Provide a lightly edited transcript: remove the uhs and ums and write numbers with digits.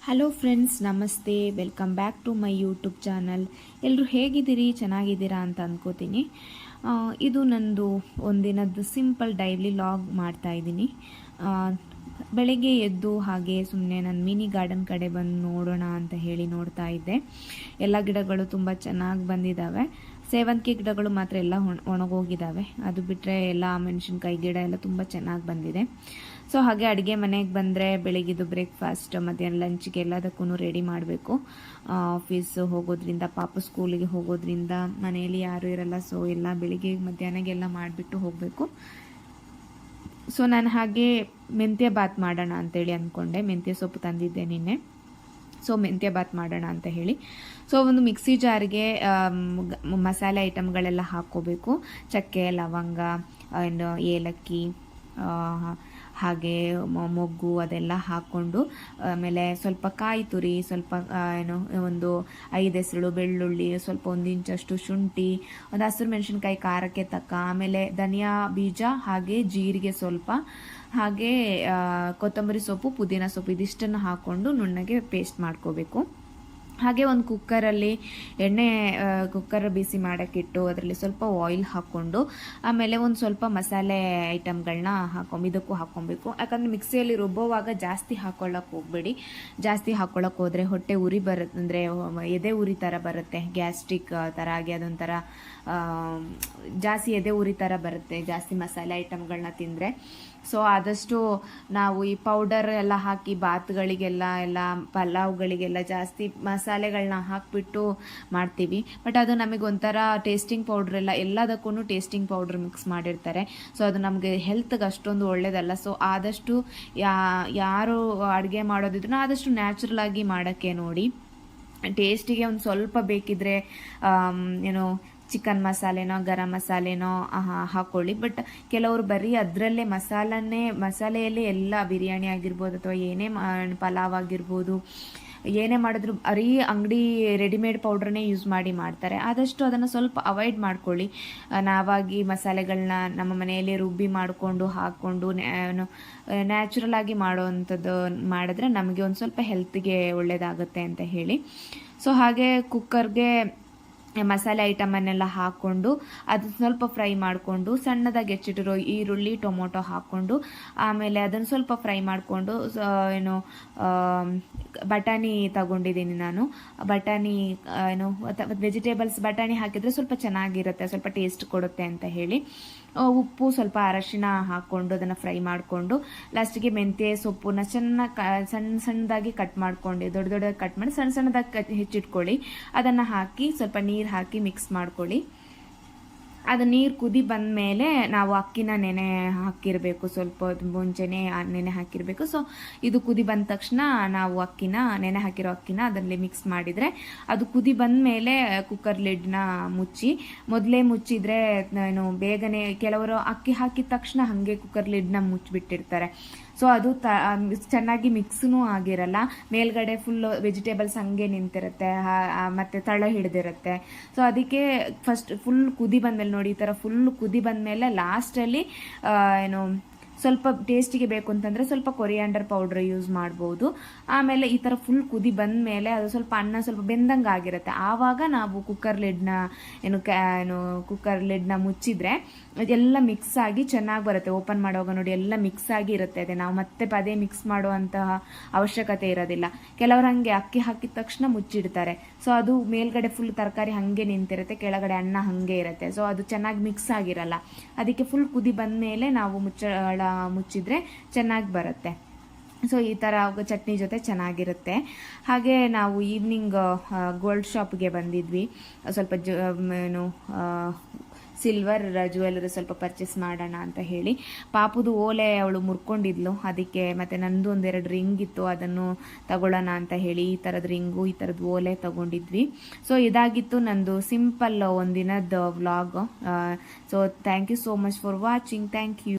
Hello friends, ನಮಸ್ತೆ. Welcome back to my YouTube channel. ಎಲ್ಲರೂ ಹೇಗಿದ್ದೀರಿ? ಚೆನ್ನಾಗಿದ್ದೀರಾ ಅಂತ ಅಂದ್ಕೋತೀನಿ. ಇದು ನಂದು ಒಂದಿನದ್ದು ಸಿಂಪಲ್ ಡೈಲಿ ಲಾಗ್ ಮಾಡ್ತಾ ಇದ್ದೀನಿ. ಬೆಳಗ್ಗೆ ಎದ್ದು ಹಾಗೆ ಸುಮ್ಮನೆ ನಾನು ಮಿನಿ ಗಾರ್ಡನ್ ಕಡೆ ಬಂದು ನೋಡೋಣ ಅಂತ ಹೇಳಿ ನೋಡ್ತಾ ಇದ್ದೆ. ಎಲ್ಲ ಗಿಡಗಳು ತುಂಬ ಚೆನ್ನಾಗಿ ಬಂದಿದ್ದಾವೆ. ಸೇವಂತಿಗೆ ಗಿಡಗಳು ಮಾತ್ರ ಎಲ್ಲ ಒಣಗೋಗಿದ್ದಾವೆ. ಅದು ಬಿಟ್ಟರೆ ಎಲ್ಲ ಮೆಣಸಿನ್ಕಾಯಿ ಗಿಡ ಎಲ್ಲ ತುಂಬ ಚೆನ್ನಾಗಿ ಬಂದಿದೆ. ಸೊ ಹಾಗೆ ಅಡುಗೆ ಮನೆಗೆ ಬಂದರೆ ಬೆಳಿಗ್ಗೆದು ಬ್ರೇಕ್ಫಾಸ್ಟ್, ಮಧ್ಯಾಹ್ನ ಲಂಚ್ಗೆ ಎಲ್ಲದಕ್ಕೂ ರೆಡಿ ಮಾಡಬೇಕು. ಆಫೀಸ್ ಹೋಗೋದ್ರಿಂದ, ಪಾಪ ಸ್ಕೂಲಿಗೆ ಹೋಗೋದ್ರಿಂದ ಮನೆಯಲ್ಲಿ ಯಾರೂ ಇರಲ್ಲ. ಸೊ ಎಲ್ಲ ಬೆಳಿಗ್ಗೆ ಮಧ್ಯಾಹ್ನಗೆಲ್ಲ ಮಾಡಿಬಿಟ್ಟು ಹೋಗಬೇಕು. ಸೊ ನಾನು ಹಾಗೆ ಮೆಂತ್ಯ ಬಾತ್ ಮಾಡೋಣ ಅಂತೇಳಿ ಅಂದ್ಕೊಂಡೆ. ಮೆಂತ್ಯ ಸೊಪ್ಪು ತಂದಿದ್ದೆ ನಿನ್ನೆ. ಸೊ ಮೆಂತ್ಯ ಬಾತ್ ಮಾಡೋಣ ಅಂತ ಹೇಳಿ ಒಂದು ಮಿಕ್ಸಿ ಜಾರ್ಗೆ ಮಸಾಲೆ ಐಟಮ್ಗಳೆಲ್ಲ ಹಾಕ್ಕೋಬೇಕು. ಚಕ್ಕೆ, ಲವಂಗ ಆ್ಯಂಡ್ ಏಲಕ್ಕಿ, ಹಾಗೆ ಮೊಗ್ಗು ಅದೆಲ್ಲ ಹಾಕ್ಕೊಂಡು, ಆಮೇಲೆ ಸ್ವಲ್ಪ ಕಾಯಿ ತುರಿ, ಸ್ವಲ್ಪ ಒಂದು 5 ಹೆಸರು ಬೆಳ್ಳುಳ್ಳಿ, ಸ್ವಲ್ಪ 1 ಇಂಚಷ್ಟು ಶುಂಠಿ, ಒಂದು ಹಸಿರು ಮೆಣಸಿನ್ಕಾಯಿ ಖಾರಕ್ಕೆ ತಕ್ಕ, ಆಮೇಲೆ ಧನಿಯಾ ಬೀಜ, ಹಾಗೆ ಜೀರಿಗೆ ಸ್ವಲ್ಪ, ಹಾಗೆ ಕೊತ್ತಂಬರಿ ಸೊಪ್ಪು, ಪುದೀನ ಸೊಪ್ಪು, ಇದಿಷ್ಟನ್ನು ಹಾಕ್ಕೊಂಡು ನುಣ್ಣಗೆ ಪೇಸ್ಟ್ ಮಾಡ್ಕೋಬೇಕು. ಹಾಗೆ ಒಂದು ಕುಕ್ಕರಲ್ಲಿ ಕುಕ್ಕರ್ ಬಿಸಿ ಮಾಡೋಕ್ಕಿಟ್ಟು ಅದರಲ್ಲಿ ಸ್ವಲ್ಪ ಆಯಿಲ್ ಹಾಕ್ಕೊಂಡು, ಆಮೇಲೆ ಒಂದು ಸ್ವಲ್ಪ ಮಸಾಲೆ ಐಟಮ್ಗಳನ್ನ ಇದಕ್ಕೂ ಹಾಕ್ಕೊಬೇಕು. ಯಾಕಂದರೆ ಮಿಕ್ಸಿಯಲ್ಲಿ ರುಬ್ಬೋವಾಗ ಜಾಸ್ತಿ ಹಾಕ್ಕೊಳ್ಳೋಕೆ ಹೋಗಬೇಡಿ. ಜಾಸ್ತಿ ಹಾಕ್ಕೊಳ್ಳೋಕೆ ಹೋದರೆ ಹೊಟ್ಟೆ ಉರಿ ಬರುತ್ತೆ, ಅಂದರೆ ಎದೆ ಉರಿ ಥರ ಬರುತ್ತೆ, ಗ್ಯಾಸ್ಟ್ರಿಕ್ ಥರ ಆಗಿ ಅದೊಂಥರ ಜಾಸ್ತಿ ಎದೆ ಉರಿ ಥರ ಬರುತ್ತೆ ಜಾಸ್ತಿ ಮಸಾಲೆ ಐಟಮ್ಗಳನ್ನ ತಿಂದರೆ. ಸೊ ಆದಷ್ಟು ನಾವು ಈ ಪೌಡರ್ ಎಲ್ಲ ಹಾಕಿ ಬಾತ್ಗಳಿಗೆಲ್ಲ ಪಲಾವ್ಗಳಿಗೆಲ್ಲ ಜಾಸ್ತಿ ಮಸಾಲೆಗಳನ್ನ ಹಾಕಿಬಿಟ್ಟು ಮಾಡ್ತೀವಿ. ಬಟ್ ಅದು ನಮಗೆ ಒಂಥರ ಟೇಸ್ಟಿಂಗ್ ಪೌಡ್ರ್ ಎಲ್ಲದಕ್ಕೂ ಟೇಸ್ಟಿಂಗ್ ಪೌಡ್ರ್ ಮಿಕ್ಸ್ ಮಾಡಿರ್ತಾರೆ. ಸೊ ಅದು ನಮಗೆ ಹೆಲ್ತ್ಗೆ ಅಷ್ಟೊಂದು ಒಳ್ಳೇದಲ್ಲ. ಸೊ ಆದಷ್ಟು ಯಾರು ಅಡುಗೆ ಮಾಡೋದಿದ್ರು ಆದಷ್ಟು ನ್ಯಾಚುರಲ್ ಆಗಿ ಮಾಡೋಕ್ಕೆ ನೋಡಿ. ಟೇಸ್ಟಿಗೆ ಒಂದು ಸ್ವಲ್ಪ ಬೇಕಿದ್ರೆ ಚಿಕನ್ ಮಸಾಲೆನೋ ಗರಂ ಮಸಾಲೆನೋ ಹಾಕ್ಕೊಳ್ಳಿ. ಬಟ್ ಕೆಲವರು ಬರೀ ಅದರಲ್ಲೇ ಮಸಾಲೆಯಲ್ಲೇ ಎಲ್ಲ ಬಿರಿಯಾನಿ ಆಗಿರ್ಬೋದು ಅಥವಾ ಏನೇ ಪಲಾವ್ ಆಗಿರ್ಬೋದು, ಏನೇ ಮಾಡಿದ್ರು ಬರೀ ಅಂಗಡಿ ರೆಡಿಮೇಡ್ ಪೌಡ್ರನ್ನೇ ಯೂಸ್ ಮಾಡಿ ಮಾಡ್ತಾರೆ. ಆದಷ್ಟು ಅದನ್ನು ಸ್ವಲ್ಪ ಅವಾಯ್ಡ್ ಮಾಡ್ಕೊಳ್ಳಿ. ನಾವಾಗಿ ಮಸಾಲೆಗಳನ್ನ ನಮ್ಮ ಮನೆಯಲ್ಲಿ ರುಬ್ಬಿ ಮಾಡಿಕೊಂಡು ಹಾಕ್ಕೊಂಡು ನ್ಯಾಚುರಲ್ ಆಗಿ ಮಾಡೋವಂಥದ್ದು ಮಾಡಿದ್ರೆ ನಮಗೆ ಒಂದು ಸ್ವಲ್ಪ ಹೆಲ್ತ್ಗೆ ಒಳ್ಳೆಯದಾಗುತ್ತೆ ಅಂತ ಹೇಳಿ. ಸೊ ಹಾಗೆ ಕುಕ್ಕರ್ಗೆ ಮಸಾಲೆ ಐಟಮನ್ನೆಲ್ಲ ಹಾಕ್ಕೊಂಡು ಅದು ಸ್ವಲ್ಪ ಫ್ರೈ ಮಾಡಿಕೊಂಡು, ಸಣ್ಣದಾಗಿ ಹೆಚ್ಚಿಟ್ಟಿರೋ ಈರುಳ್ಳಿ, ಟೊಮೊಟೊ ಹಾಕ್ಕೊಂಡು, ಆಮೇಲೆ ಅದನ್ನು ಸ್ವಲ್ಪ ಫ್ರೈ ಮಾಡಿಕೊಂಡು, ಬಟಾಣಿ ತಗೊಂಡಿದ್ದೀನಿ ನಾನು. ಬಟಾಣಿ ವೆಜಿಟೇಬಲ್ಸ್ ಬಟಾಣಿ ಹಾಕಿದರೆ ಸ್ವಲ್ಪ ಚೆನ್ನಾಗಿರುತ್ತೆ, ಸ್ವಲ್ಪ ಟೇಸ್ಟ್ ಕೊಡುತ್ತೆ ಅಂತ ಹೇಳಿ ಉಪ್ಪು, ಸ್ವಲ್ಪ ಅರಶಿನ ಹಾಕ್ಕೊಂಡು ಅದನ್ನು ಫ್ರೈ ಮಾಡಿಕೊಂಡು, ಲಾಸ್ಟಿಗೆ ಮೆಂತ್ಯ ಸೊಪ್ಪನ್ನ ಸಣ್ಣದಾಗಿ ಕಟ್ ಮಾಡ್ಕೊಂಡು, ದೊಡ್ಡದಾಗಿ ಕಟ್ ಮಾಡಿ ಸಣ್ಣದಾಗಿ ಹೆಚ್ಚಿಟ್ಕೊಳ್ಳಿ. ಅದನ್ನು ಹಾಕಿ ಸ್ವಲ್ಪ ನೀರು ಹಾಕಿ ಮಿಕ್ಸ್ ಮಾಡ್ಕೊಳ್ಳಿ. ಅದು ನೀರು ಕುದಿ ಬಂದ ಮೇಲೆ ನಾವು ಅಕ್ಕಿನ ನೆನೆ ಹಾಕಿರಬೇಕು, ಸ್ವಲ್ಪ ಮುಂಚೆನೇ ನೆನೆ ಹಾಕಿರಬೇಕು. ಸೊ ಇದು ಕುದಿ ಬಂದ ತಕ್ಷಣ ನಾವು ನೆನೆ ಹಾಕಿರೋ ಅಕ್ಕಿನ ಅದರಲ್ಲಿ ಮಿಕ್ಸ್ ಮಾಡಿದರೆ ಅದು ಕುದಿ ಬಂದ ಮೇಲೆ ಕುಕ್ಕರ್ ಲಿಡ್ನ ಮುಚ್ಚಿ. ಮೊದಲೇ ಮುಚ್ಚಿದ್ರೆ ಬೇಗನೆ ಕೆಲವರು ಅಕ್ಕಿ ಹಾಕಿದ ತಕ್ಷಣ ಹಾಗೆ ಕುಕ್ಕರ್ ಲಿಡ್ನ ಮುಚ್ಚಿಬಿಟ್ಟಿರ್ತಾರೆ. ಸೊ ಅದು ಚೆನ್ನಾಗಿ ಮಿಕ್ಸ್ನೂ ಆಗಿರಲ್ಲ, ಮೇಲ್ಗಡೆ ಫುಲ್ ವೆಜಿಟೇಬಲ್ಸ್ ಹಂಗೆ ನಿಂತಿರುತ್ತೆ, ಮತ್ತು ತಳ ಹಿಡಿದಿರುತ್ತೆ. ಸೊ ಅದಕ್ಕೆ ಫಸ್ಟ್ ಫುಲ್ ಕುದಿ ಬಂದಮೇಲೆ ನೋಡಿ, ಈ ಥರ ಫುಲ್ ಕುದಿ ಬಂದಮೇಲೆ ಲಾಸ್ಟಲ್ಲಿ ಸ್ವಲ್ಪ ಟೇಸ್ಟಿಗೆ ಬೇಕು ಅಂತಂದರೆ ಸ್ವಲ್ಪ ಕೊರಿಯಾಂಡರ್ ಪೌಡ್ರ್ ಯೂಸ್ ಮಾಡ್ಬೋದು. ಆಮೇಲೆ ಈ ಥರ ಫುಲ್ ಕುದಿ ಬಂದ ಮೇಲೆ ಅದು ಸ್ವಲ್ಪ ಅನ್ನ ಸ್ವಲ್ಪ ಬೆಂದಂಗೆ ಆಗಿರುತ್ತೆ. ಆವಾಗ ನಾವು ಕುಕ್ಕರ್ ಲಿಡ್ನ ಮುಚ್ಚಿದ್ರೆ ಅದೆಲ್ಲ ಮಿಕ್ಸ್ ಆಗಿ ಚೆನ್ನಾಗಿ ಬರುತ್ತೆ. ಓಪನ್ ಮಾಡುವಾಗ ನೋಡಿ ಎಲ್ಲ ಮಿಕ್ಸ್ ಆಗಿ ಇರುತ್ತೆ. ಅದೇ ನಾವು ಮತ್ತೆ ಪದೇ ಮಿಕ್ಸ್ ಮಾಡುವಂತಹ ಅವಶ್ಯಕತೆ ಇರೋದಿಲ್ಲ. ಕೆಲವರು ಹಾಗೆ ಅಕ್ಕಿ ಹಾಕಿದ ತಕ್ಷಣ ಮುಚ್ಚಿಡ್ತಾರೆ. ಸೊ ಅದು ಮೇಲ್ಗಡೆ ಫುಲ್ ತರಕಾರಿ ಹಾಗೆ ನಿಂತಿರುತ್ತೆ, ಕೆಳಗಡೆ ಅನ್ನ ಹಾಗೆ ಇರುತ್ತೆ. ಸೊ ಅದು ಚೆನ್ನಾಗಿ ಮಿಕ್ಸ್ ಆಗಿರಲ್ಲ. ಅದಕ್ಕೆ ಫುಲ್ ಕುದಿ ಬಂದ ಮೇಲೆ ನಾವು ಮುಚ್ಚಿದ್ರೆ ಚೆನ್ನಾಗಿ ಬರುತ್ತೆ. ಸೊ ಈ ಥರ ಚಟ್ನಿ ಜೊತೆ ಚೆನ್ನಾಗಿರುತ್ತೆ. ಹಾಗೆ ನಾವು ಈವ್ನಿಂಗ್ ಗೋಲ್ಡ್ ಶಾಪ್ಗೆ ಬಂದಿದ್ವಿ. ಸ್ವಲ್ಪ ಸಿಲ್ವರ್ ಜ್ಯುವೆಲ್ಲರಿ ಸ್ವಲ್ಪ ಪರ್ಚೇಸ್ ಮಾಡೋಣ ಅಂತ ಹೇಳಿ. ಪಾಪುದು ಓಲೆ ಅವಳು ಮುರ್ಕೊಂಡಿದ್ಲು, ಅದಕ್ಕೆ ಮತ್ತು ನಂದು 1-2 ರಿಂಗ್ ಇತ್ತು, ಅದನ್ನು ತಗೊಳ್ಳೋಣ ಅಂತ ಹೇಳಿ ಈ ಥರದ ರಿಂಗು, ಈ ಥರದ್ದು ಓಲೆ ತಗೊಂಡಿದ್ವಿ. ಸೊ ಇದಾಗಿತ್ತು ನಂದು ಸಿಂಪಲ್ ಒಂದಿನದ vlog. So thank you so much for watching. Thank you.